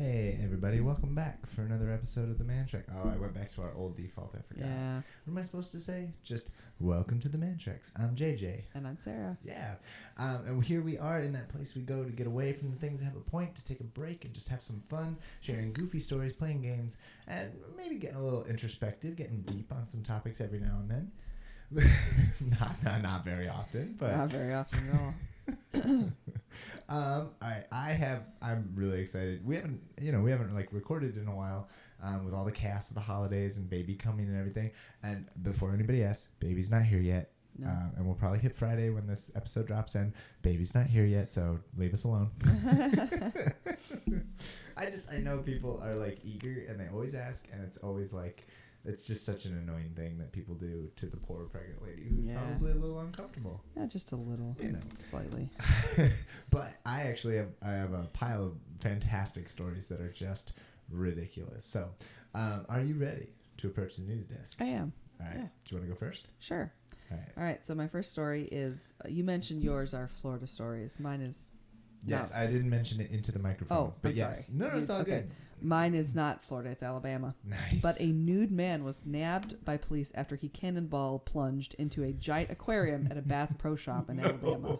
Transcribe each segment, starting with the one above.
Hey everybody, welcome back for another episode of The Man Trek. Oh, I went back to our old default, I forgot. Yeah. What am I supposed to say? Just, welcome to The Man Treks. I'm JJ. And I'm Sarah. Yeah. And here we are in that place we go to get away from the things that have a point, to take a break and just have some fun, sharing goofy stories, playing games, and maybe getting a little introspective, getting deep on some topics every now and then. not very often, but... Not very often at all. All right, I'm really excited. We haven't like recorded in a while, with all the cast of the holidays and baby coming and everything. And before anybody asks, baby's not here yet. No. And we'll probably hit Friday when this episode drops in. Baby's not here yet, so leave us alone. I know people are like eager and they always ask, and it's always like, it's just such an annoying thing that people do to the poor pregnant lady who's probably a little uncomfortable. Yeah, just a little, slightly. But I have a pile of fantastic stories that are just ridiculous. So, are you ready to approach the news desk? I am. All right. Yeah. Do you want to go first? Sure. All right. All right. So my first story is, you mentioned yours are Florida stories. Mine is... Yes, no. I didn't mention it into the microphone. Oh, but I'm yes. sorry. No, it's all okay. good. Mine is not Florida. It's Alabama. Nice. But a nude man was nabbed by police after he cannonball plunged into a giant aquarium at a Bass Pro Shop in Alabama.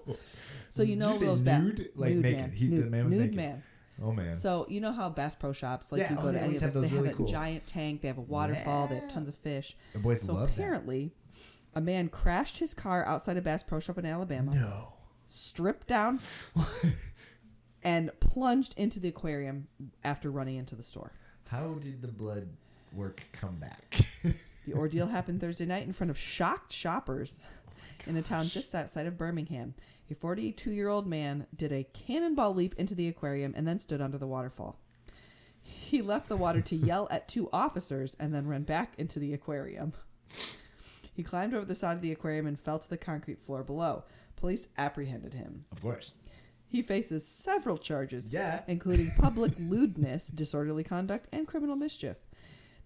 So you know Did you those say nude? Like nude naked. Man. The man was nude naked. Man. Oh man. So you know how Bass Pro Shops, like Yeah, you go to any of have those, they really have cool. a giant tank, they have a waterfall, they have tons of fish. The boys So love apparently, a man crashed his car outside a Bass Pro Shop in Alabama. No. Stripped down. And plunged into the aquarium after running into the store. How did the blood work come back? The ordeal happened Thursday night in front of shocked shoppers in a town just outside of Birmingham. A 42-year-old man did a cannonball leap into the aquarium and then stood under the waterfall. He left the water to yell at two officers and then ran back into the aquarium. He climbed over the side of the aquarium and fell to the concrete floor below. Police apprehended him. Of course. He faces several charges, Yeah. including public lewdness, disorderly conduct, and criminal mischief.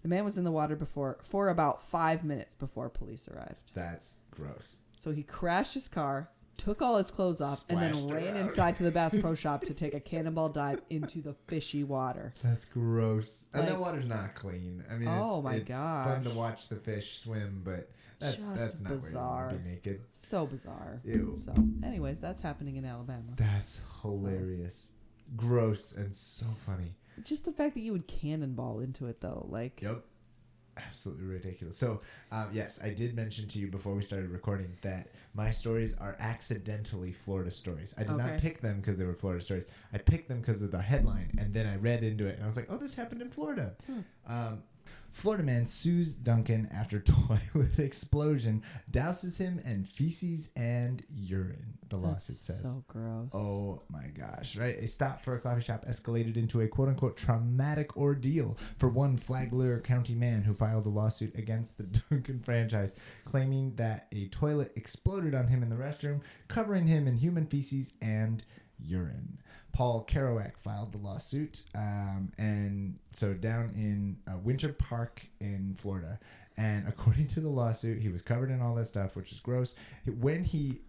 The man was in the water for about 5 minutes before police arrived. That's gross. So he crashed his car, took all his clothes off, and Splashed then ran around. inside to the Bass Pro Shop to take a cannonball dive into the fishy water. That's gross. And that Like- water's not clean. I mean, Oh it's, my it's gosh. fun to watch the fish swim, but that's not bizarre. where you want to be naked. So bizarre. Ew. So, anyways, that's happening in Alabama. That's hilarious. Gross and so funny. Just the fact that you would cannonball into it, though. Like, Yep. Absolutely ridiculous. So, yes, I did mention to you before we started recording that my stories are accidentally Florida stories. I did not Okay. pick them because they were Florida stories. I picked them because of the headline, and then I read into it, and I was like, oh, this happened in Florida. Florida man sues Dunkin after toilet explosion, douses him in feces and urine, the lawsuit says. so gross. Oh my gosh, right? A stop for a coffee shop escalated into a quote-unquote traumatic ordeal for one Flagler County man who filed a lawsuit against the Dunkin franchise, claiming that a toilet exploded on him in the restroom, covering him in human feces and urine. Paul Kerouac filed the lawsuit, and so down in Winter Park in Florida. And according to the lawsuit, he was covered in all that stuff, which is gross. When he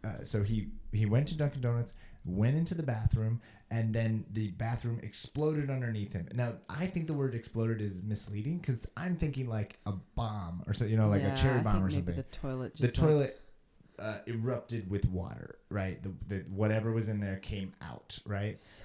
went to Dunkin' Donuts, went into the bathroom, and then the bathroom exploded underneath him. Now, I think the word exploded is misleading because I'm thinking like a bomb or so, like a cherry bomb or something. The toilet just Erupted with water, right? The whatever was in there came out, right? So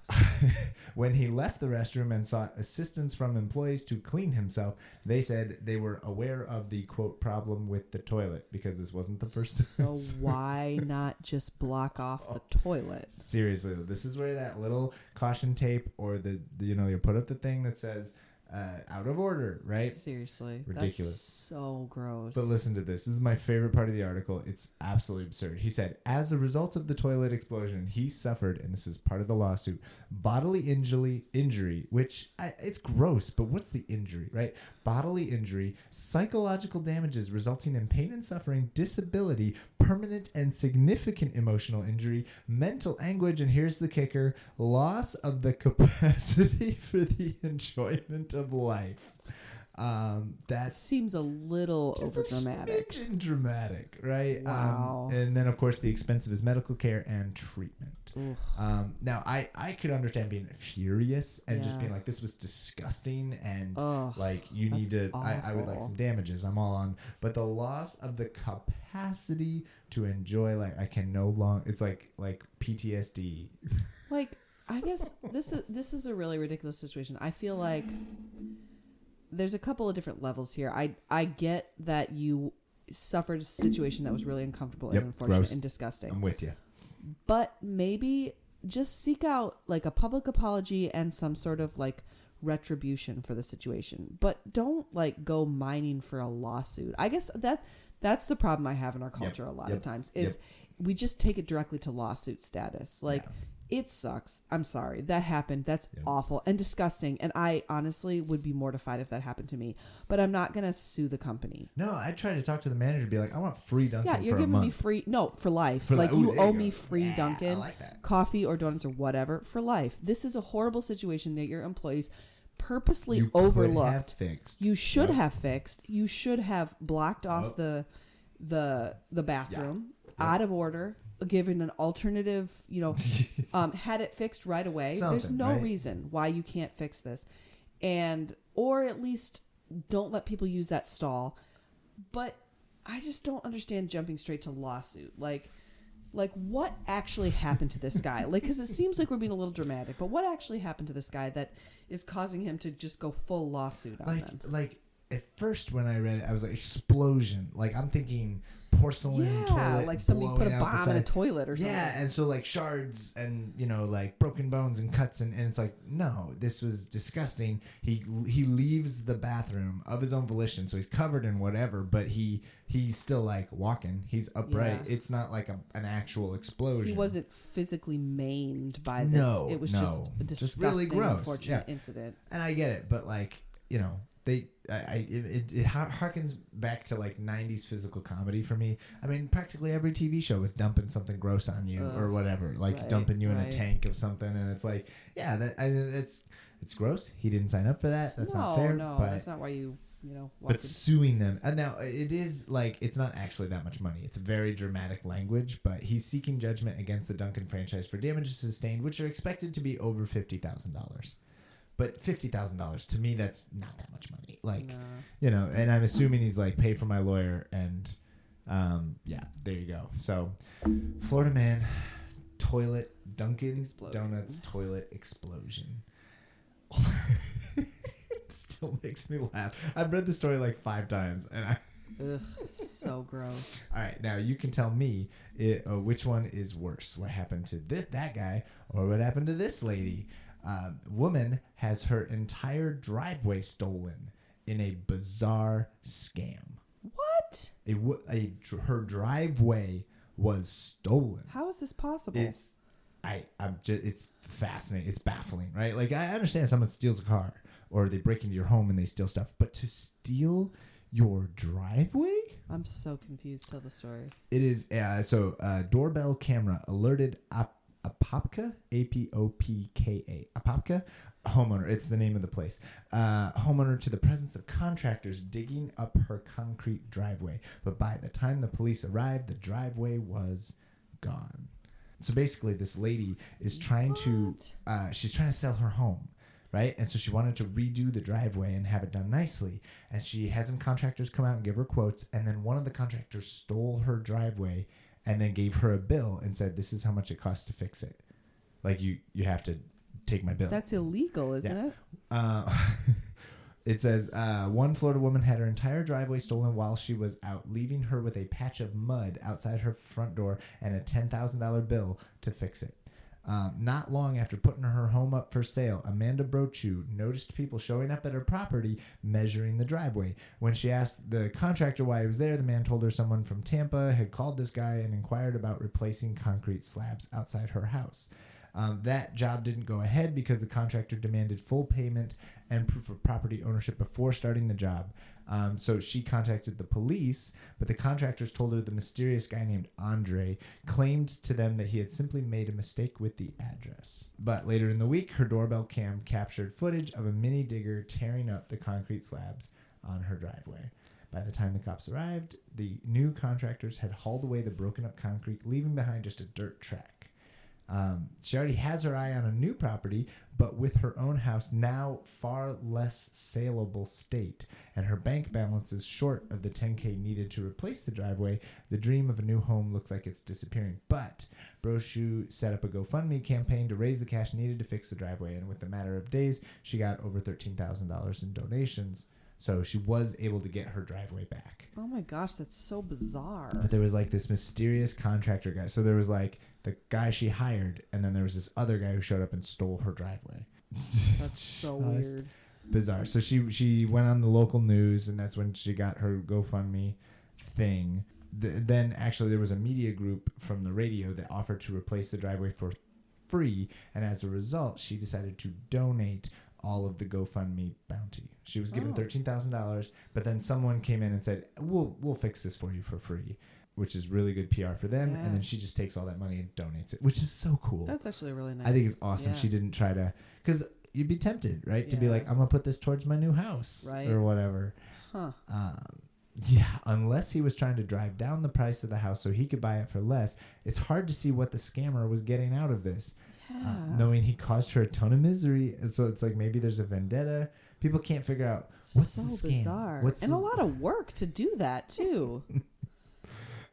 gross. When he left the restroom and sought assistance from employees to clean himself, they said they were aware of the, quote, problem with the toilet because this wasn't the first So why not just block off the toilet? Seriously, this is where that little caution tape or you put up the thing that says out of order, right? Seriously. Ridiculous. That's so gross. But listen to this. This is my favorite part of the article. It's absolutely absurd. He said, as a result of the toilet explosion, he suffered, and this is part of the lawsuit, bodily injury, which it's gross, but what's the injury, right? Bodily injury, psychological damages resulting in pain and suffering, disability, permanent and significant emotional injury, mental anguish, and here's the kicker, loss of the capacity for the enjoyment of life. That seems a little overdramatic. Just a smidgen dramatic, right? Wow. And then, of course, the expense of his medical care and treatment. Now, I could understand being furious and just being like, this was disgusting, and like, you need to, I would like some damages. I'm all on. But the loss of the capacity to enjoy, like, I can no longer, it's like PTSD. Like, I guess this is a really ridiculous situation. I feel like there's a couple of different levels here. I get that you suffered a situation that was really uncomfortable and unfortunate gross. And disgusting. I'm with you. But maybe just seek out like a public apology and some sort of like retribution for the situation. But don't like go mining for a lawsuit. I guess that's the problem I have in our culture a lot of times is we just take it directly to lawsuit status. Like it sucks. I'm sorry. That happened. That's awful and disgusting. And I honestly would be mortified if that happened to me. But I'm not going to sue the company. No, I try to talk to the manager and be like, I want free Dunkin' Yeah, you're for a giving month. me free. No, for life. For like you owe me free Dunkin', I like that. coffee or donuts or whatever for life. This is a horrible situation that your employees purposely You overlooked. Could have fixed. You should have fixed. You should have blocked off the bathroom out of order. Given an alternative, had it fixed right away. There's no reason why you can't fix this, or at least don't let people use that stall. But I just don't understand jumping straight to lawsuit. Like what actually happened to this guy? Like, because it seems like we're being a little dramatic, but what actually happened to this guy that is causing him to just go full lawsuit on them? Like at first when I read it, I was like, explosion. Like I'm thinking porcelain toilet, like somebody put a blowing out the bomb in a side. toilet or something. Yeah, and so like shards and like broken bones and cuts and it's like, no, this was disgusting. He leaves the bathroom of his own volition, so he's covered in whatever, but he's still like walking. He's upright. Yeah. It's not like an actual explosion. He wasn't physically maimed by this. It was just a disgusting, really gross. unfortunate incident. And I get it, but like, it harkens back to like 90s physical comedy for me. I mean, practically every TV show was dumping something gross on you or whatever, like dumping you in a tank of something, and it's like, it's gross. He didn't sign up for that. That's not fair. No, but that's not why you but suing them, and now it is like it's not actually that much money. It's very dramatic language, but he's seeking judgment against the Dunkin' franchise for damages sustained, which are expected to be over $50,000. But $50,000 to me, that's not that much money. Like, and I'm assuming he's like, pay for my lawyer, and there you go. So, Florida man, toilet, Dunkin' Donuts toilet explosion. It still makes me laugh. I've read the story like 5 times, and Ugh, so gross. All right, now you can tell me which one is worse. What happened to that guy, or what happened to this lady? Woman has her entire driveway stolen in a bizarre scam. What? Her driveway was stolen. How is this possible? It's fascinating. It's baffling, right? Like, I understand someone steals a car or they break into your home and they steal stuff, but to steal your driveway? I'm so confused. Tell the story. It is doorbell camera alerted Apopka, Apopka, Apopka, homeowner. It's the name of the place. Homeowner to the presence of contractors digging up her concrete driveway. But by the time the police arrived, the driveway was gone. So basically, this lady is trying to sell her home, right? And so she wanted to redo the driveway and have it done nicely. And she had some contractors come out and give her quotes. And then one of the contractors stole her driveway and then gave her a bill and said, this is how much it costs to fix it. Like, you have to take my bill. That's illegal, isn't it? It says, one Florida woman had her entire driveway stolen while she was out, leaving her with a patch of mud outside her front door and a $10,000 bill to fix it. Not long after putting her home up for sale, Amanda Brochu noticed people showing up at her property measuring the driveway. When she asked the contractor why he was there, the man told her someone from Tampa had called this guy and inquired about replacing concrete slabs outside her house. That job didn't go ahead because the contractor demanded full payment and proof of property ownership before starting the job. So she contacted the police, but the contractors told her the mysterious guy named Andre claimed to them that he had simply made a mistake with the address. But later in the week, her doorbell cam captured footage of a mini digger tearing up the concrete slabs on her driveway. By the time the cops arrived, the new contractors had hauled away the broken up concrete, leaving behind just a dirt track. She already has her eye on a new property, but with her own house now far less saleable state, and her bank balance is short of the $10K needed to replace the driveway, the dream of a new home looks like it's disappearing. But Brochu set up a GoFundMe campaign to raise the cash needed to fix the driveway, and within a matter of days, she got over $13,000 in donations. So she was able to get her driveway back. Oh my gosh, that's so bizarre. But there was like this mysterious contractor guy. So there was like the guy she hired, and then there was this other guy who showed up and stole her driveway. That's so weird. Bizarre. So she went on the local news, and that's when she got her GoFundMe thing. Then actually there was a media group from the radio that offered to replace the driveway for free, and as a result, she decided to donate all of the GoFundMe bounty. She was given $13,000, but then someone came in and said, "We'll fix this for you for free," which is really good PR for them. Yeah. And then she just takes all that money and donates it, which is so cool. That's actually really nice. I think it's awesome. Yeah. She didn't try to, because you'd be tempted, right, to be like, "I'm gonna put this towards my new house," right, or whatever. Huh. Yeah, unless he was trying to drive down the price of the house so he could buy it for less. It's hard to see what the scammer was getting out of this. Yeah. Knowing he caused her a ton of misery. And so it's like maybe there's a vendetta. People can't figure out what's so the scam. Bizarre. A lot of work to do that too.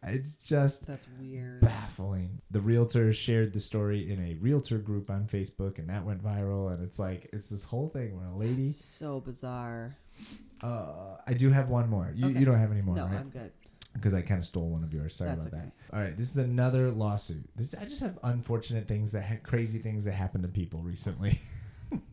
It's just that's weird, baffling. The realtor shared the story in a realtor group on Facebook, and that went viral. And it's like it's this whole thing where a lady. That's so bizarre. I do have one more. You don't have any more, no, right? I'm good. Because I kind of stole one of yours. Sorry about that. All right, this is another lawsuit. I just have unfortunate things crazy things that happened to people recently.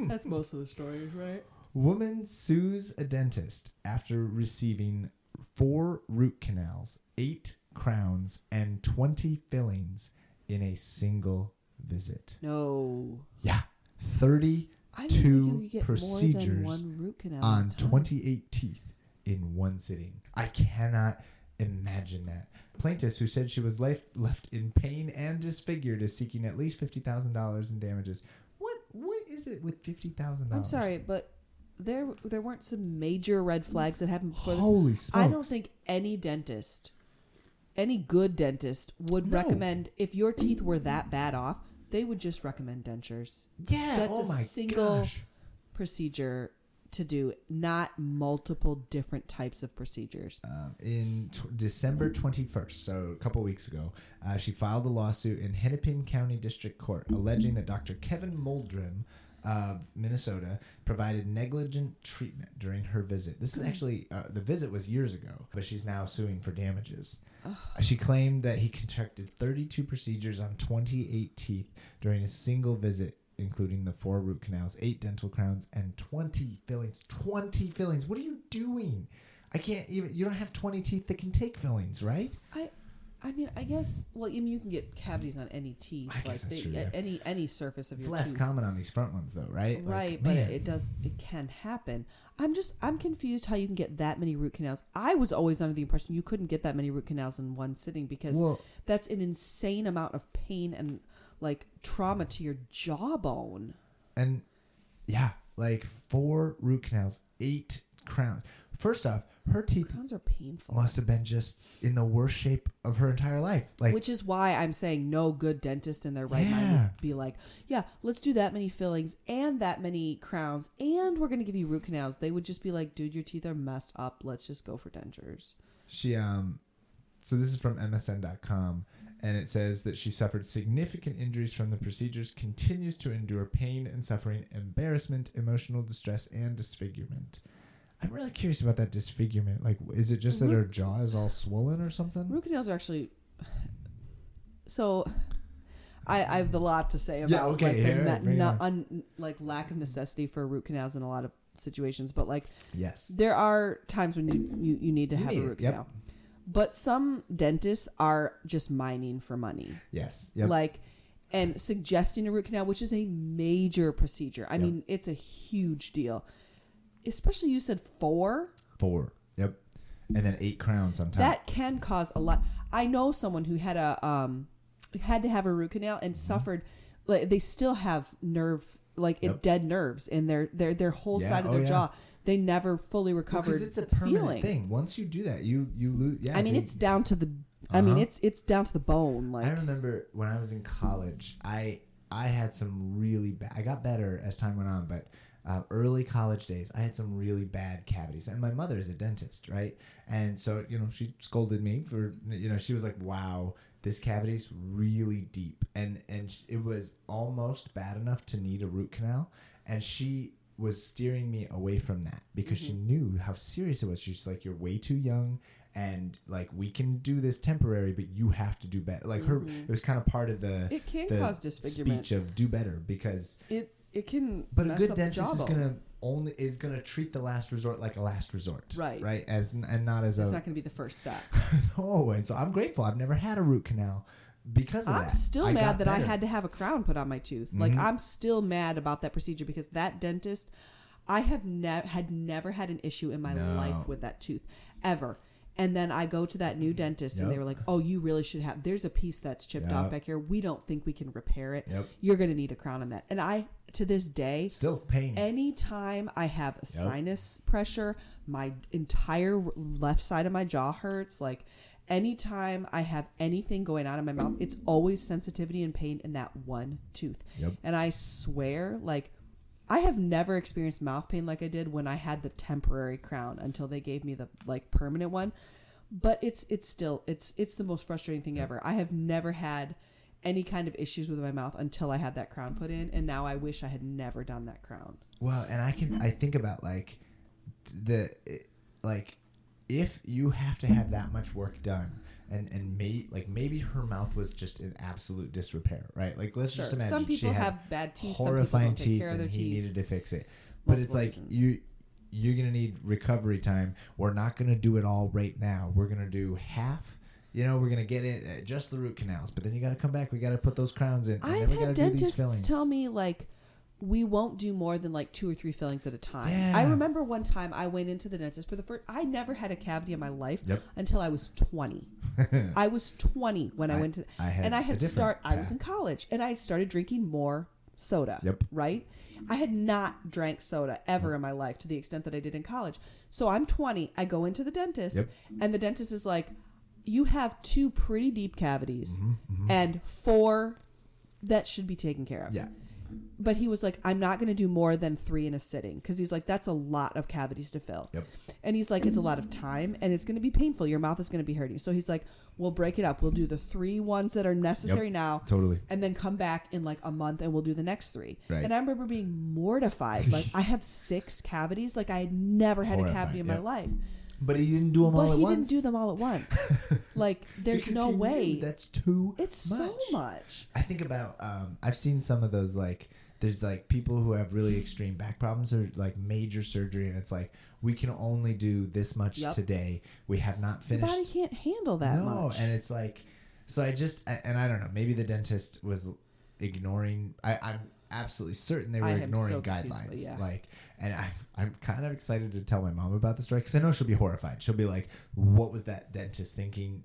That's most of the stories, right? Woman sues a dentist after receiving 4 root canals, 8 crowns, and 20 fillings in a single visit. No. Yeah, 32 procedures on 28 teeth in one sitting. I cannot imagine that. Plaintiff, who said she was left in pain and disfigured, is seeking at least $50,000 in damages. What is it with $50,000? I'm sorry, but there weren't some major red flags that happened before this. Holy smokes. I don't think any dentist, any good dentist, would recommend, if your teeth were that bad off, they would just recommend dentures. Yeah, that's a single procedure to do, not multiple different types of procedures. In December 21st, so a couple weeks ago, she filed a lawsuit in Hennepin County District Court alleging that Dr. Kevin Muldrum of Minnesota provided negligent treatment during her visit. This is actually, the visit was years ago, but she's now suing for damages. She claimed that he conducted 32 procedures on 28 teeth during a single visit, including the 4 root canals, 8 dental crowns, and 20 fillings. 20 fillings. What are you doing? I can't even. You don't have 20 teeth that can take fillings, right? I mean, I guess. Well, you can get cavities on any teeth. I guess that's true. Yeah. Any surface of your tooth. It's less common on these front ones, though, right? Right, but it can happen. I'm confused how you can get that many root canals. I was always under the impression you couldn't get that many root canals in one sitting because that's an insane amount of pain and trauma to your jawbone. And yeah, 4 root canals, 8 crowns. First off, her teeth crowns are painful. Must have been just in the worst shape of her entire life. Which is why I'm saying no good dentist in their right mind would be like, yeah, let's do that many fillings and that many crowns, and we're going to give you root canals. They would just be like, dude, your teeth are messed up. Let's just go for dentures. She so this is from MSN.com. And it says that she suffered significant injuries from the procedures, continues to endure pain and suffering, embarrassment, emotional distress, and disfigurement. I'm really curious about that disfigurement. Is it just that her jaw is all swollen or something? Root canals are actually... So, I have a lot to say about lack of necessity for root canals in a lot of situations. But yes, there are times when you need to have a root canal. But some dentists are just mining for money. Yes. Yep. And suggesting a root canal, which is a major procedure. I mean, it's a huge deal. Especially you said 4? 4. Yep. And then 8 crowns on top. That can cause a lot. I know someone who had to have a root canal and suffered. They still have nerve like dead nerves in their whole side of their jaw. They never fully recovered. Because it's a permanent thing. Once you do that, you lose. Yeah, I mean, it's down to the. I mean, it's down to the bone. Like, I remember when I was in college, I had some really bad. I got better as time went on, but early college days, I had some really bad cavities. And my mother is a dentist, right? And so, she scolded me for, she was like, wow, this cavity's really deep. And it was almost bad enough to need a root canal. And she was steering me away from that because she knew how serious it was. She's like, you're way too young. And like, we can do this temporary, but you have to do better. Like it was kind of part of the cause disfigurement. Speech of do better because it can. But a good dentist is gonna treat the last resort like a last resort, right? Right, and not as it's not gonna be the first step. No, and so I'm grateful. I've never had a root canal because of that. I'm still mad that I had to have a crown put on my tooth. Like I'm still mad about that procedure because that dentist, I have never had an issue in my life with that tooth ever. And then I go to that new dentist and they were like, oh, you really should have, there's a piece that's chipped off back here. We don't think we can repair it. You're going to need a crown on that. And I, to this day, still pain. Anytime I have a sinus pressure, my entire left side of my jaw hurts. Like anytime I have anything going on in my mouth, it's always sensitivity and pain in that one tooth. And I swear, like, I have never experienced mouth pain like I did when I had the temporary crown until they gave me the like permanent one. But it's still the most frustrating thing ever. I have never had any kind of issues with my mouth until I had that crown put in, and now I wish I had never done that crown. Well, and I think about like if you have to have that much work done. And maybe her mouth was just in absolute disrepair, right? Like let's just imagine some people she had have bad teeth, horrifying some people don't take teeth, care of their and he teeth. needed to fix it. But it's like you're gonna need recovery time. We're not gonna do it all right now. We're gonna do half. We're gonna get it just the root canals, but then you got to come back. We got to put those crowns in. And I've then we had do these dentists fillings. tell me like, we won't do more than like 2 or 3 fillings at a time. Yeah. I remember one time I went into the dentist for the first. I never had a cavity in my life until I was 20. I was 20 when I went to, I was in college and I started drinking more soda. Right. I had not drank soda ever in my life to the extent that I did in college. So I'm 20. I go into the dentist and the dentist is like, you have 2 pretty deep cavities and 4 that should be taken care of. Yeah. But he was like, I'm not going to do more than 3 in a sitting. Because he's like, that's a lot of cavities to fill. And he's like, it's a lot of time and it's going to be painful. Your mouth is going to be hurting. So he's like, we'll break it up. We'll do the 3 ones that are necessary now. Totally. And then come back in like a month and we'll do the next 3. Right. And I remember being mortified. Like I have 6 cavities. Like I had never had a cavity in my life. But he didn't do them all at once. But he didn't do them all at once. Like, there's no way. That's too much. It's so much. I think about, I've seen some of those, like, there's, like, people who have really extreme back problems or, like, major surgery, and it's like, we can only do this much today. We have not finished. The body can't handle that much. No, and it's like, so I don't know, maybe the dentist was ignoring, I'm absolutely certain they were ignoring guidelines. Like, and I'm kind of excited to tell my mom about the story because I know she'll be horrified. She'll be like, "What was that dentist thinking?"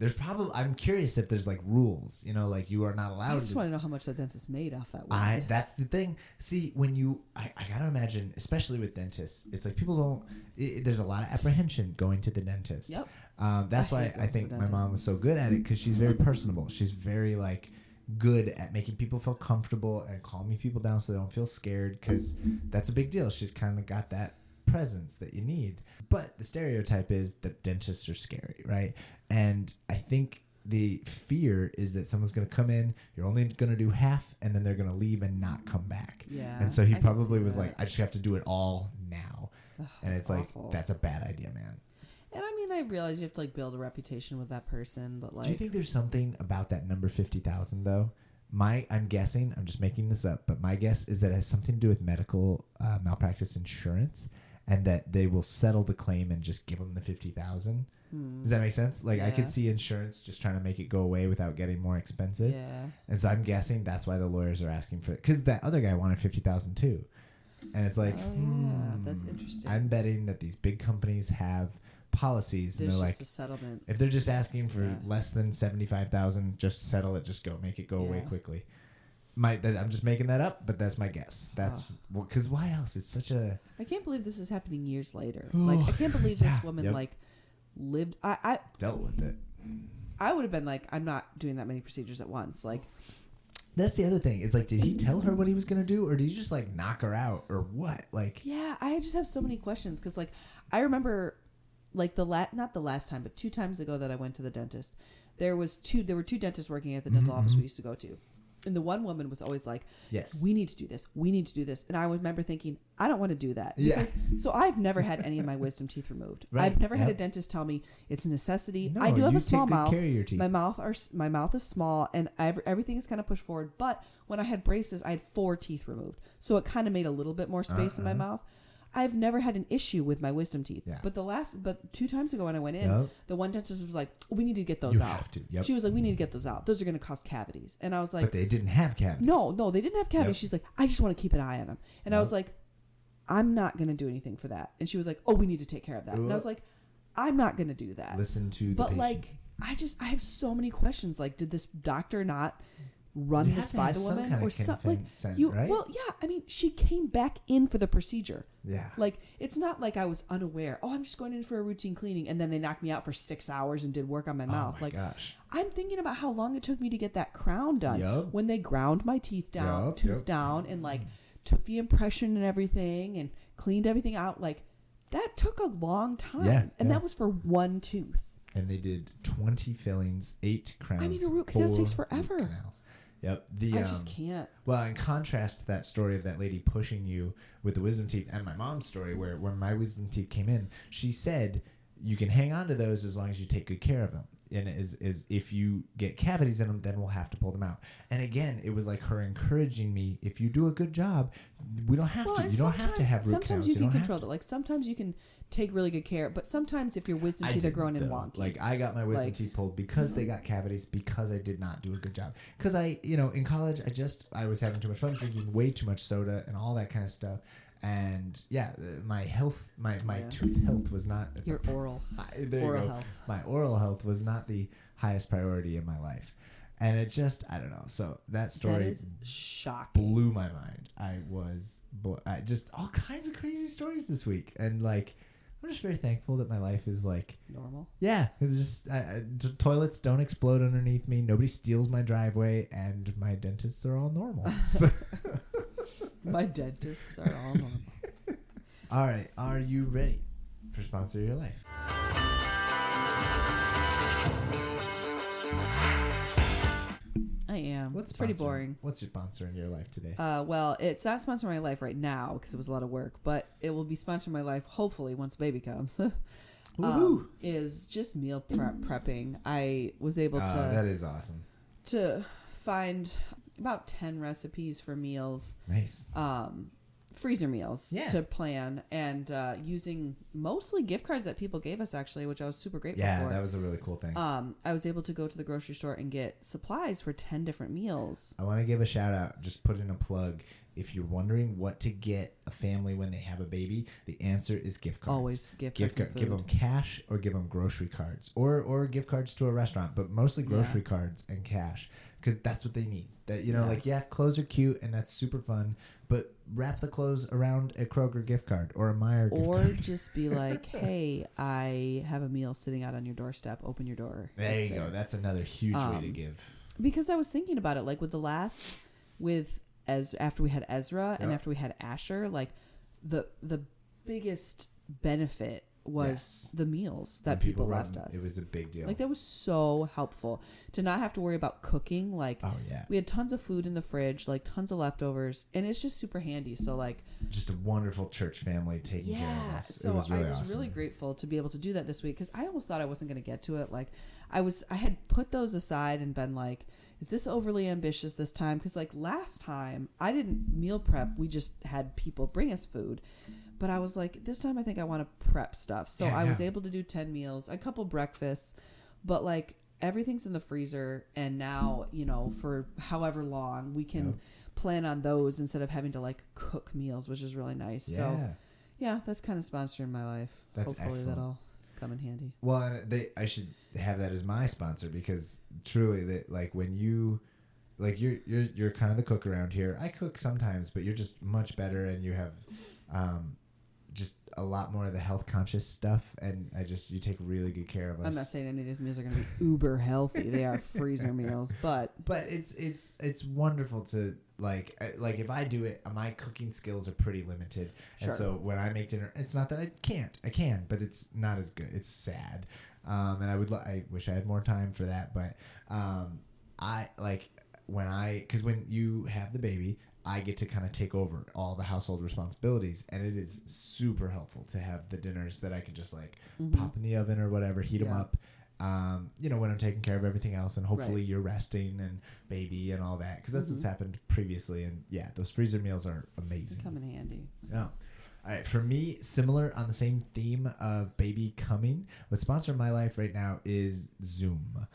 I'm curious if there's like rules, like you are not allowed. I just want to know how much that dentist made off that one. That's the thing. See, when I gotta imagine, especially with dentists, it's like people don't. There's a lot of apprehension going to the dentist. That's why I think my mom was so good at it because she's very personable. She's very like good at making people feel comfortable and calming people down so they don't feel scared because that's a big deal. She's kind of got that presence that you need. But the stereotype is that dentists are scary, right? And I think the fear is that someone's going to come in, you're only going to do half, and then they're going to leave and not come back. Yeah. And so he probably was like, I just have to do it all now. And it's awful. Like, that's a bad idea, man. And I mean, I realize you have to like build a reputation with that person, but like, do you think there's something about that number 50,000 though? I'm guessing, I'm just making this up, but my guess is that it has something to do with medical malpractice insurance, and that they will settle the claim and just give them the 50,000. Does that make sense? Like I could see insurance just trying to make it go away without getting more expensive. Yeah. And so I'm guessing that's why the lawyers are asking for it, because that other guy wanted 50,000 too. And it's like, that's interesting. I'm betting that these big companies have policies and There's they're just like a settlement. if they're just asking for less than 75,000, just settle it, just make it go away quickly. I'm just making that up, but that's my guess. That's because why else? It's such a. I can't believe this is happening years later. Like, I can't believe this woman like lived. I dealt with it. I would have been like, I'm not doing that many procedures at once. Like, that's the other thing. Is like, did he tell her what he was gonna do, or did he just like knock her out, or what? Like, yeah, I just have so many questions because like I remember like not the last time, but 2 times ago that I went to the dentist, there were two dentists working at the dental office we used to go to. And the one woman was always like, yes, we need to do this. We need to do this. And I remember thinking, I don't want to do that. Yeah. So I've never had any of my wisdom teeth removed. Right. I've never had a dentist tell me it's a necessity. No, I do have you a small take good mouth. care of your teeth. My mouth is small and everything is kind of pushed forward. But when I had braces, I had 4 teeth removed. So it kind of made a little bit more space in my mouth. I've never had an issue with my wisdom teeth. Yeah. But 2 times ago when I went in, the one dentist was like, we need to get those out. You have to. Yep. She was like, we need to get those out. Those are going to cause cavities. And I was like, but they didn't have cavities. No, they didn't have cavities. She's like, I just want to keep an eye on them. And I was like, I'm not going to do anything for that. And she was like, oh, we need to take care of that. And I was like, I'm not going to do that. Listen to the But patient. like, I have so many questions. Like, did this doctor not run this by the woman or something? Right? Well, yeah. I mean, she came back in for the procedure. Yeah. Like, it's not like I was unaware. Oh, I'm just going in for a routine cleaning, and then they knocked me out for 6 hours and did work on my mouth. Oh my like, gosh. I'm thinking about how long it took me to get that crown done. Yep. When they ground my teeth down, tooth down, and like took the impression and everything and cleaned everything out. Like, that took a long time. Yeah, and that was for 1 tooth. And they did 20 fillings, 8 crowns. I mean, a root canal takes 4 forever. root canals. Yep. I just can't. Well, in contrast to that story of that lady pushing you with the wisdom teeth, and my mom's story where when my wisdom teeth came in, she said you can hang on to those as long as you take good care of them. And is if you get cavities in them, then we'll have to pull them out. And again, it was like her encouraging me, if you do a good job, we don't have to. You don't have to have root canals. Sometimes you can control that. Like, sometimes you can take really good care, but sometimes if your wisdom teeth are growing in wonky. Like, I got my wisdom teeth pulled because they got cavities, because I did not do a good job. Because in college, I was having too much fun, drinking way too much soda and all that kind of stuff. And my tooth health was not your oral health. My oral health was not the highest priority in my life, and it just, I don't know. So that story that is shocking. Blew my mind. I just all kinds of crazy stories this week, and like, I'm just very thankful that my life is like normal. Yeah, it's just toilets don't explode underneath me. Nobody steals my driveway, and my dentists are all normal. So. My dentists are all normal. All right, are you ready for Sponsor Your Life? I am. It's pretty boring. What's your sponsor in your life today? Well, it's not sponsoring my life right now because it was a lot of work, but it will be sponsoring my life hopefully once baby comes. Is just meal prepping. I was able to. That is awesome. To find about 10 recipes for meals. Nice. Freezer meals to plan, and using mostly gift cards that people gave us, actually, which I was super grateful for. Yeah, that was a really cool thing. I was able to go to the grocery store and get supplies for 10 different meals. I want to give a shout out, just put in a plug. If you're wondering what to get a family when they have a baby, the answer is gift cards. Always gift cards. Give them cash or give them grocery cards, or gift cards to a restaurant, but mostly grocery cards and cash, because that's what they need. That clothes are cute and that's super fun, but wrap the clothes around a Kroger gift card or a Meijer gift card. Or just be like, hey, I have a meal sitting out on your doorstep. Open your door. There you go. That's another huge way to give. Because I was thinking about it, like after we had Ezra and after we had Asher, like the biggest benefit was the meals that people left us. It was a big deal. Like, that was so helpful to not have to worry about cooking. Like, we had tons of food in the fridge, like tons of leftovers, and it's just super handy. So like, just a wonderful church family taking care of us. So it was really I was awesome. really grateful to be able to do that this week, because I almost thought I wasn't going to get to it. Like, I had put those aside and been like, is this overly ambitious this time? Because like last time I didn't meal prep. We just had people bring us food. But I was like, this time I think I want to prep stuff. So I was able to do 10 meals, a couple breakfasts, but like everything's in the freezer. And now, for however long we can plan on those instead of having to like cook meals, which is really nice. Yeah. So yeah, that's kind of sponsoring my life. That's Hopefully excellent. that'll come in handy. Well, and I should have that as my sponsor, because truly that, like, when you like you're kind of the cook around here. I cook sometimes, but you're just much better, and you have just a lot more of the health conscious stuff, and you take really good care of us. I'm not saying any of these meals are going to be uber healthy. They are freezer meals, but it's wonderful to like if I do it, my cooking skills are pretty limited, and so when I make dinner, it's not that I can, but it's not as good. It's sad, and I wish I had more time for that, but I like because when you have the baby, I get to kind of take over all the household responsibilities, and it is super helpful to have the dinners that I can just like pop in the oven or whatever, heat them up, when I'm taking care of everything else, and hopefully you're resting and baby and all that, because that's what's happened previously, and those freezer meals are amazing. They come in handy. So, all right, for me, similar on the same theme of baby coming, what's sponsoring my life right now is Zoom.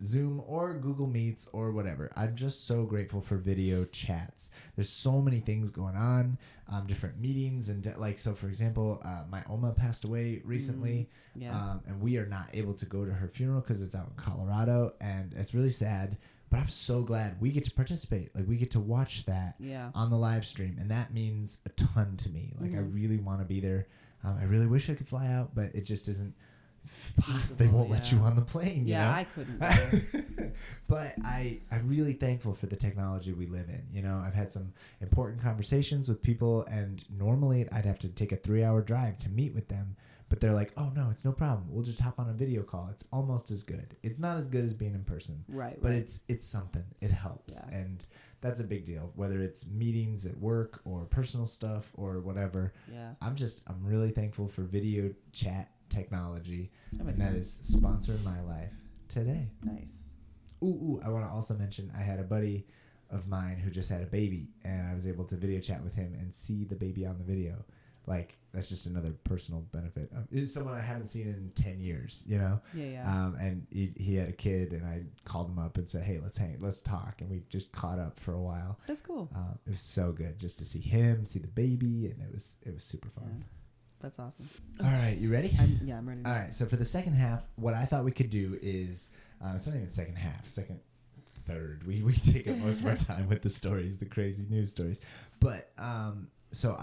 Zoom or Google Meets or whatever. I'm just so grateful for video chats. There's so many things going on, different meetings, and so for example, my Oma passed away recently, and we are not able to go to her funeral because it's out in Colorado, and it's really sad. But I'm so glad we get to participate. Like, we get to watch that on the live stream, and that means a ton to me. Like, I really want to be there. I really wish I could fly out, but it just isn't. They won't let you on the plane. You know? I couldn't. But I'm really thankful for the technology we live in. You know, I've had some important conversations with people, and normally I'd have to take a 3-hour drive to meet with them. But they're like, oh, no, it's no problem. We'll just hop on a video call. It's almost as good. It's not as good as being in person. Right. But it's something. It helps. Yeah. And that's a big deal, whether it's meetings at work or personal stuff or whatever. Yeah. I'm really thankful for video chat technology, and that is sponsoring my life today. Nice. Ooh, I want to also mention I had a buddy of mine who just had a baby, and I was able to video chat with him and see the baby on the video. Like, that's just another personal benefit. It's someone I haven't seen in 10 years, you know? Yeah. And he had a kid, and I called him up and said, hey, let's talk. And we just caught up for a while. That's cool. It was so good just to see him, see the baby, and it was super fun. Yeah. That's awesome. All right, you ready? I'm ready. All right, so for the second half, what I thought we could do is, it's not even second half, third. We take up most of our time with the stories, the crazy news stories. But, so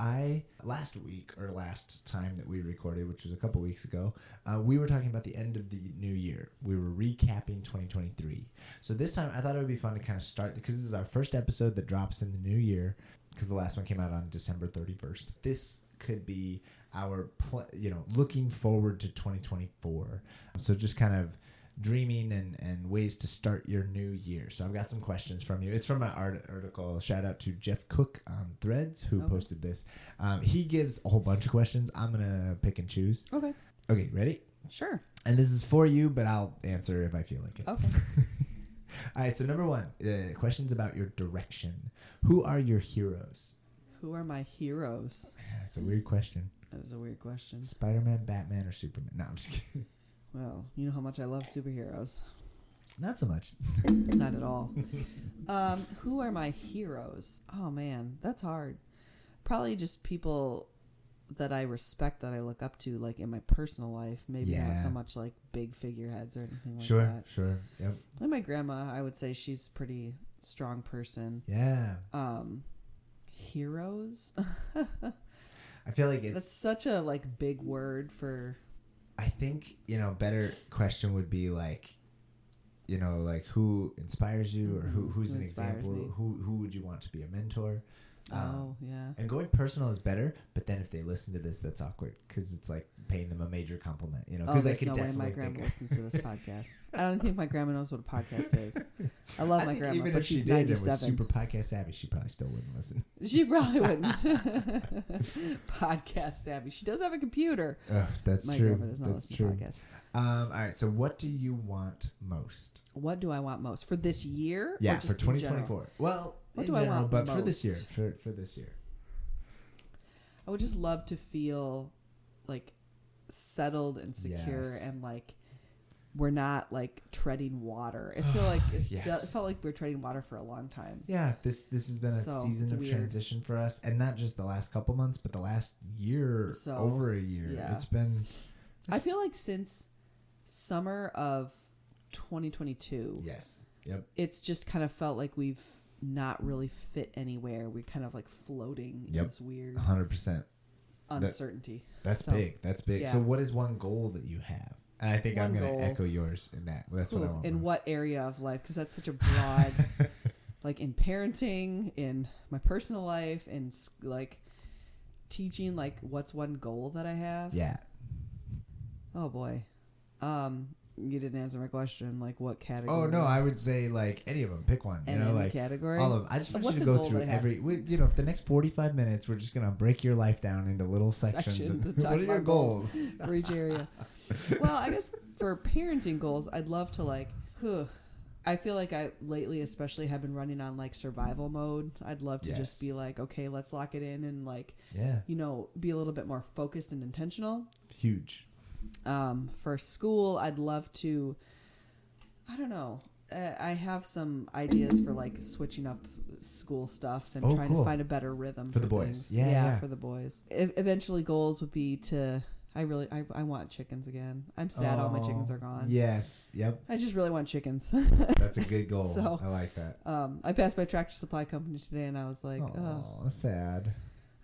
last time that we recorded, which was a couple weeks ago, we were talking about the end of the new year. We were recapping 2023. So this time I thought it would be fun to kind of start, because this is our first episode that drops in the new year, because the last one came out on December 31st. This could be our, looking forward to 2024. So just kind of dreaming and ways to start your new year. So I've got some questions from you. It's from an article. Shout out to Jeff Cook on Threads who posted this. He gives a whole bunch of questions. I'm going to pick and choose. Okay, ready? Sure. And this is for you, but I'll answer if I feel like it. Okay. All right, so number one, questions about your direction. Who are your heroes? Who are my heroes? That's a weird question. That is a weird question. Spider-Man, Batman, or Superman? No, I'm just kidding. Well, you know how much I love superheroes. Not so much. Not at all. Who are my heroes? Oh, man, that's hard. Probably just people that I respect, that I look up to, like in my personal life. Maybe not so much like big figureheads or anything like that. Sure. Yep. Like my grandma, I would say she's a pretty strong person. Yeah. Heroes? I feel like that's such a big word for... I think, better question would be who inspires you, or who's an example? Who would you want to be a mentor? Yeah. And going personal is better, but then if they listen to this, that's awkward, because it's like paying them a major compliment, because there's no way my grandma listens to this podcast. I don't think my grandma knows what a podcast is. I love my grandma, even but if she's she did 97. and was super podcast savvy, she probably still wouldn't listen. She probably wouldn't. Podcast savvy. She does have a computer. That's my true. My grandma does not listen to podcasts. All right, so what do you want most? What do I want most for this year? Yeah, or just for 2024. Well, what in do general, I want but most? for this year, for this year, I would just love to feel settled and secure, and we're not treading water. I feel like it felt like we're treading water for a long time. Yeah, this has been a season of transition for us, and not just the last couple months, but the last year, over a year. Yeah. It's been. I feel like since summer of 2022. Yes. Yep. It's just kind of felt like we've not really fit anywhere. We're kind of like floating in this weird 100%. uncertainty. That's big. That's big. Yeah. So what is one goal that you have? And I think I'm going to goal. echo yours in that. That's what I want. In most. what area of life? Because that's such a broad, like in parenting, in my personal life, in like teaching. Like, what's one goal that I have? Yeah. Oh boy. You didn't answer my question. Like, what category? Oh no, I would say like any of them. Pick one. You know, like category. all of them. I just want What's you to a go goal through that I have? for the next 45 minutes, we're just gonna break your life down into little sections. and what talk are your about goals? for each area? Well, I guess for parenting goals, I'd love to like. I feel like I lately, especially, have been running on like survival mode. I'd love to just be like, okay, let's lock it in and like, be a little bit more focused and intentional. Huge. For school, I'd love to. I don't know. I have some ideas for like switching up school stuff and trying to find a better rhythm for the boys. Things. Yeah, for the boys. Eventually, goals would be to. I want chickens again. I'm sad all my chickens are gone. Yes. Yep. I just really want chickens. That's a good goal. So, I like that. I passed by Tractor Supply Company today and I was like, oh, sad.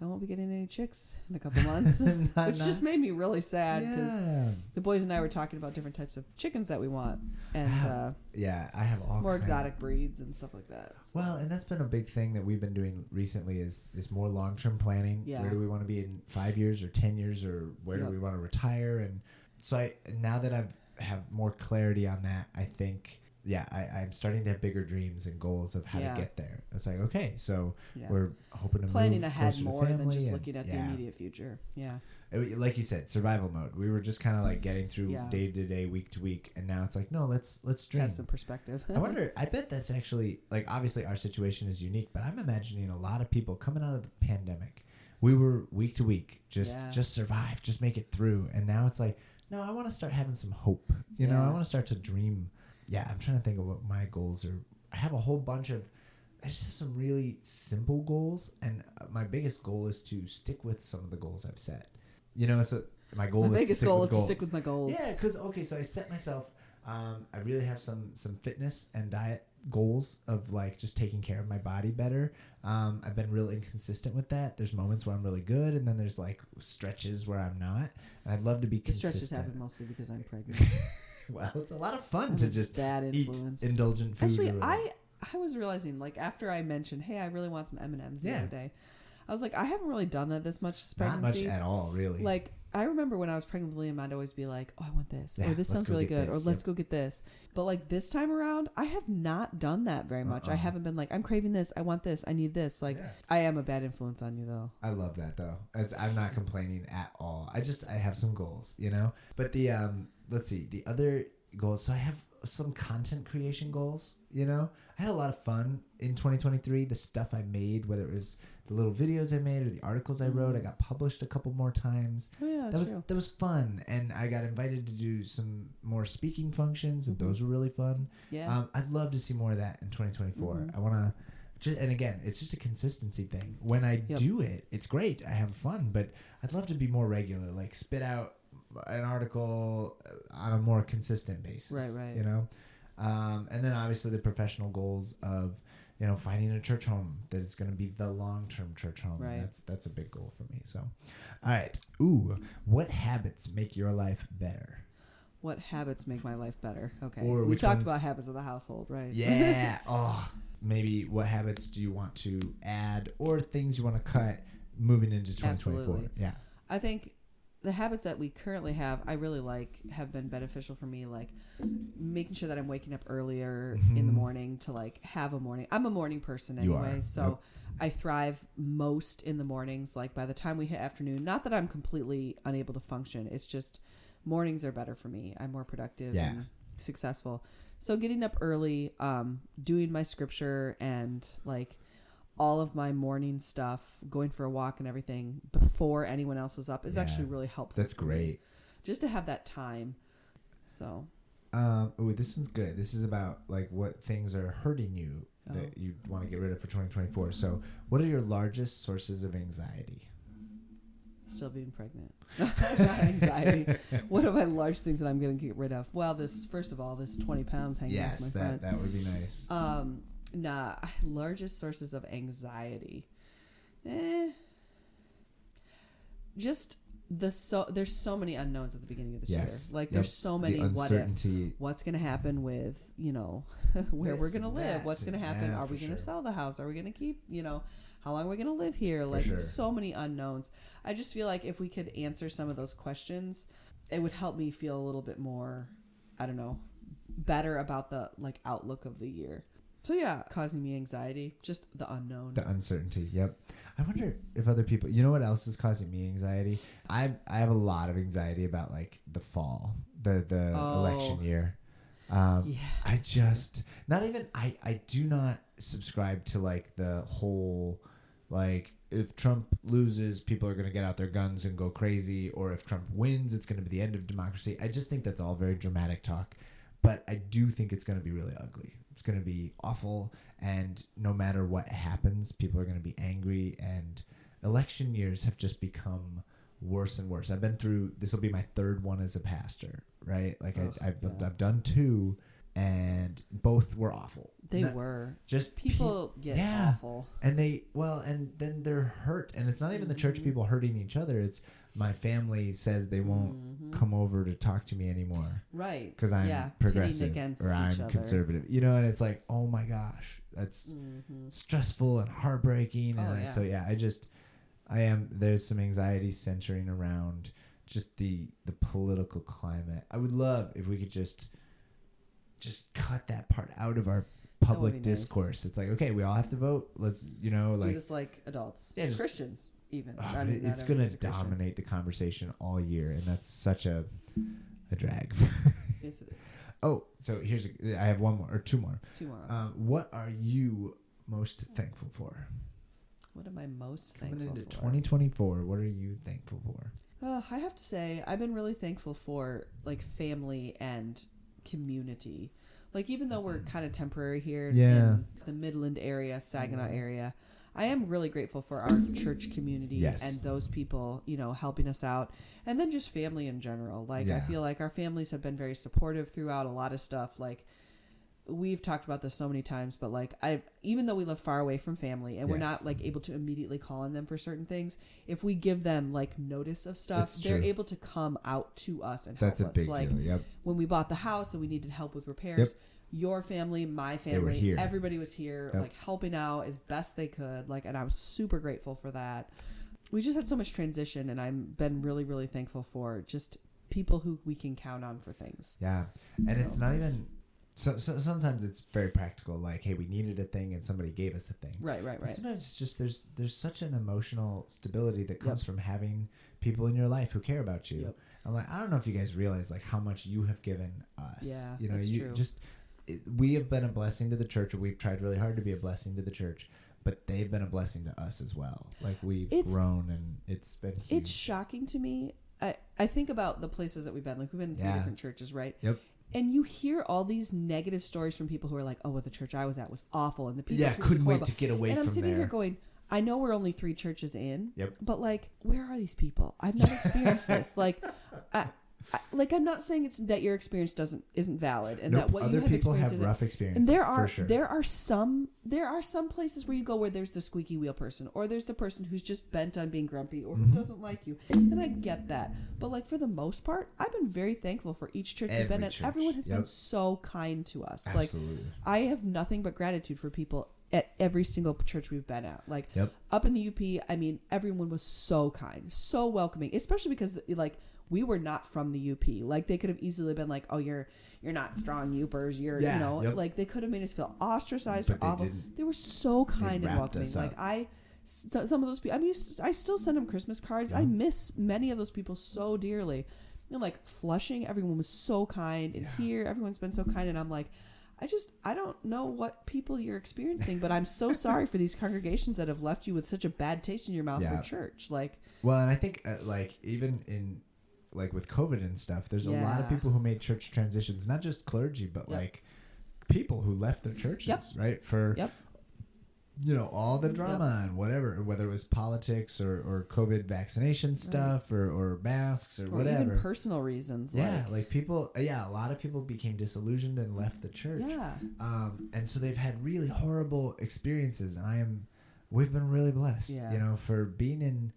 I won't be getting any chicks in a couple months, which just made me really sad because the boys and I were talking about different types of chickens that we want, and I have all more exotic breeds and stuff like that. So. Well, and that's been a big thing that we've been doing recently is more long-term planning. Yeah. Where do we want to be in 5 years or 10 years, or where do we want to retire? And so now that I have more clarity on that, I think. Yeah, I'm starting to have bigger dreams and goals of how to get there. It's like, okay, so we're hoping to planning move ahead closer more to than just and, looking at the immediate future. Yeah, like you said, survival mode. We were just kind of like getting through day to day, week to week, and now it's like, no, let's dream. Have some perspective. I wonder. I bet that's actually like obviously our situation is unique, but I'm imagining a lot of people coming out of the pandemic. We were week to week, just survive, just make it through, and now it's like, no, I want to start having some hope. You know, I want to start to dream. Yeah, I'm trying to think of what my goals are. I have a whole bunch of. I just have some really simple goals, and my biggest goal is to stick with some of the goals I've set. You know, so my biggest goal is to stick with my goals. Yeah, because so I set myself. I really have some fitness and diet goals of like just taking care of my body better. I've been real inconsistent with that. There's moments where I'm really good, and then there's like stretches where I'm not. And I'd love to be consistent. Stretches happen mostly because I'm pregnant. Well, it's a lot of fun to just bad influence. eat indulgent food. Actually, I was realizing, like, after I mentioned, hey, I really want some M&Ms the other day, I was like, I haven't really done that this much this pregnancy. Not much at all, really. Like, I remember when I was pregnant with Liam, I'd always be like, oh, I want this, or this sounds really good, or let's go get this. But, like, this time around, I have not done that very much. I haven't been like, I'm craving this, I want this, I need this. Like, I am a bad influence on you, though. I love that, though. I'm not complaining at all. I have some goals, you know? But the, let's see, the other goals. So I have some content creation goals, you know? I had a lot of fun in 2023. The stuff I made, whether it was the little videos I made or the articles I wrote, I got published a couple more times. Oh, yeah, that was fun. And I got invited to do some more speaking functions, and those were really fun. Yeah. I'd love to see more of that in 2024. I want to, and again, it's just a consistency thing. When I do it, it's great. I have fun, but I'd love to be more regular, like spit out an article on a more consistent basis. Right. You know? And then obviously the professional goals of, you know, finding a church home that is going to be the long-term church home. Right. That's a big goal for me. So, all right. Ooh, what habits make your life better? What habits make my life better? Okay. Or we talked about habits of the household, right? Yeah. Maybe what habits do you want to add or things you want to cut moving into 2024? Absolutely. Yeah. I think the habits that we currently have, I really have been beneficial for me, like making sure that I'm waking up earlier in the morning to like have a morning. I'm a morning person anyway, so I thrive most in the mornings. Like by the time we hit afternoon, not that I'm completely unable to function. It's just mornings are better for me. I'm more productive and successful. So getting up early, doing my scripture and like all of my morning stuff, going for a walk and everything before anyone else is up is actually really helpful. That's great. Just to have that time. So. This one's good. This is about like what things are hurting you that you want to get rid of for 2024. So what are your largest sources of anxiety? still being pregnant. Not anxiety. What are my large things that I'm going to get rid of? Well, first of all, this 20 pounds hanging off my front. That would be nice. Largest sources of anxiety. Just there's so many unknowns at the beginning of this year. Like there's so many what ifs. What's going to happen with, where we're going to live? What's going to happen? Are we going to sell the house? Are we going to keep, how long are we going to live here? Like so many unknowns. I just feel like if we could answer some of those questions, it would help me feel a little bit more, I don't know, better about the outlook of the year. So yeah, causing me anxiety, just the unknown. The uncertainty, yep. I wonder if other people, what else is causing me anxiety? I have a lot of anxiety about the fall, the election year. I just, not even, I do not subscribe to the whole, if Trump loses, people are going to get out their guns and go crazy, or if Trump wins, it's going to be the end of democracy. I just think that's all very dramatic talk, but I do think it's going to be really ugly. It's going to be awful, and no matter what happens, people are going to be angry, and election years have just become worse and worse. I've been through, this will be my third one as a pastor, right? I've done two, and both were awful. They were. Just people get awful. And and then they're hurt, and it's not even the church people hurting each other. It's my family says they won't come over to talk to me anymore. Right. Because I'm progressive or I'm conservative. And it's like, oh my gosh, that's stressful and heartbreaking. And there's some anxiety centering around just the political climate. I would love if we could just cut that part out of our public discourse. Nice. It's like, okay, we all have to vote. Let's, do this like adults. Yeah, Christians. Even it's going to dominate the conversation all year, and that's such a drag. Yes, it is. Oh, so I have one more or two more. What are you most thankful for? What am I most thankful for? Coming into 2024, what are you thankful for? I have to say, I've been really thankful for family and community. Even though we're kind of temporary here in the Midland area, Saginaw area, I am really grateful for our church community and those people, helping us out. And then just family in general. I feel like our families have been very supportive throughout a lot of stuff. We've talked about this so many times, but even though we live far away from family and we're not able to immediately call on them for certain things, if we give them notice of stuff, they're able to come out to us and help us. That's a big deal. Yep. When we bought the house and we needed help with repairs, your family, my family, everybody was here, helping out as best they could. And I was super grateful for that. We just had so much transition, and I've been really, really thankful for just people who we can count on for things. Yeah. And it's not even, so sometimes it's very practical. Hey, we needed a thing and somebody gave us the thing. Right. Sometimes it's just, there's such an emotional stability that comes from having people in your life who care about you. Yep. I'm I don't know if you guys realize how much you have given us. Yeah, that's true. We have been a blessing to the church, or we've tried really hard to be a blessing to the church, but they've been a blessing to us as well. We've grown, and it's been huge. It's shocking to me. I think about the places that we've been. We've been in 3 different churches, right? Yep. And you hear all these negative stories from people who are oh, well, the church I was at was awful, and the people couldn't wait to get away from there. And I'm sitting here going, I know we're only 3 churches in, but where are these people? I've not experienced this. I'm not saying it's that your experience isn't valid, and that what other you have people experienced have rough experiences. And there are some places where you go where there's the squeaky wheel person, or there's the person who's just bent on being grumpy, or who doesn't like you, and I get that. But for the most part, I've been very thankful for each church we've been at. Everyone has been so kind to us. Absolutely. I have nothing but gratitude for people at every single church we've been at. Up in the UP, everyone was so kind, so welcoming, especially because we were not from the UP. They could have easily been oh, you're not strong Upers. They could have made us feel ostracized or awful. They were so kind and welcoming. Some of those people, I still send them Christmas cards. I miss many of those people so dearly. Flushing, everyone was so kind. And here, everyone's been so kind. And I'm I don't know what people you're experiencing, but I'm so sorry for these congregations that have left you with such a bad taste in your mouth for church. Well, and I think even in with COVID and stuff, there's a lot of people who made church transitions, not just clergy, but people who left their churches, right? For all the drama and whatever, whether it was politics or COVID vaccination stuff or masks or whatever. Even personal reasons. Yeah, like people, a lot of people became disillusioned and left the church. Yeah. And so they've had really horrible experiences, and we've been really blessed, for being in,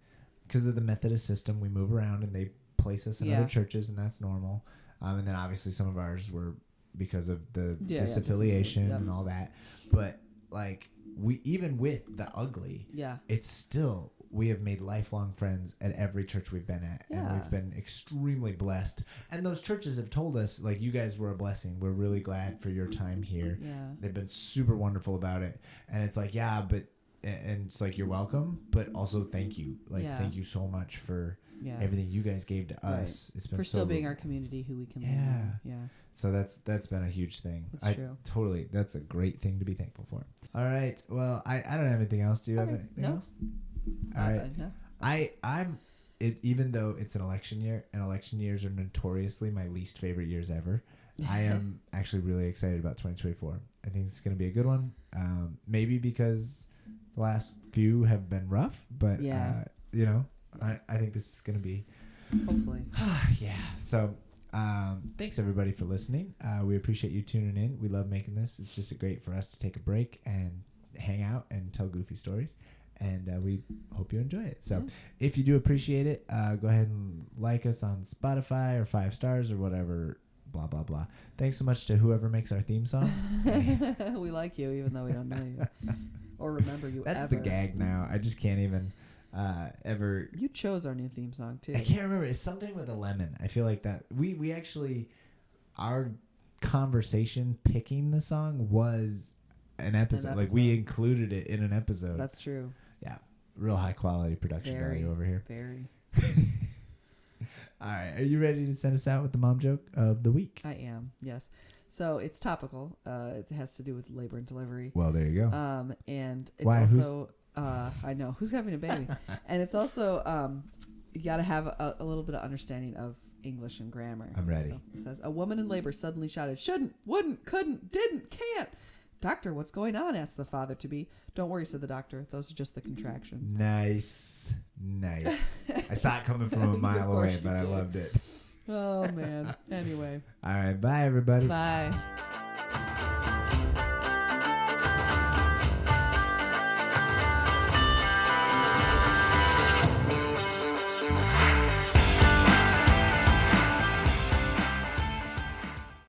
because of the Methodist system, we move around and they place us in other churches, and that's normal. And then obviously some of ours were because of the disaffiliation and all that. But like, we, even with the ugly, it's still, we have made lifelong friends at every church we've been at, and we've been extremely blessed. And those churches have told us, like, you guys were a blessing. We're really glad for your time here. Yeah. They've been super wonderful about it. And it's like, but, and it's like, you're welcome, but also thank you. Like, thank you so much for everything you guys gave to us. It's been for still being our community who we can lean on. Yeah. So that's been a huge thing. That's true. Totally. That's a great thing to be thankful for. All right. Well, I don't have anything else. Do you have anything else? All right. No. I'm even though it's an election year, and election years are notoriously my least favorite years ever, I am actually really excited about 2024. I think it's going to be a good one. Maybe because the last few have been rough, but I think this is going to be hopefully. So thanks everybody for listening. We appreciate you tuning in. We love making this. It's just great for us to take a break and hang out and tell goofy stories. And we hope you enjoy it. So if you do appreciate it, go ahead and like us on Spotify or 5 stars or whatever, blah, blah, blah. Thanks so much to whoever makes our theme song. We like you, even though we don't know you or remember you. That's the gag now. I just can't even ever. You chose our new theme song, too. I can't remember. It's something with a lemon. I feel like that. We actually, our conversation picking the song was an episode. Like, we included it in an episode. That's true. Yeah. Real high quality production value over here. Very. All right. Are you ready to send us out with the mom joke of the week? I am. Yes. So it's topical. It has to do with labor and delivery. Well, there you go. And it's also, I know, who's having a baby. And it's also, you got to have a little bit of understanding of English and grammar. I'm ready. So it says, a woman in labor suddenly shouted, shouldn't, wouldn't, couldn't, didn't, can't. Doctor, what's going on? Asked the father-to-be. Don't worry, said the doctor. Those are just the contractions. Nice. I saw it coming from a mile away, but I loved it. Oh, man. Anyway. All right. Bye, everybody. Bye.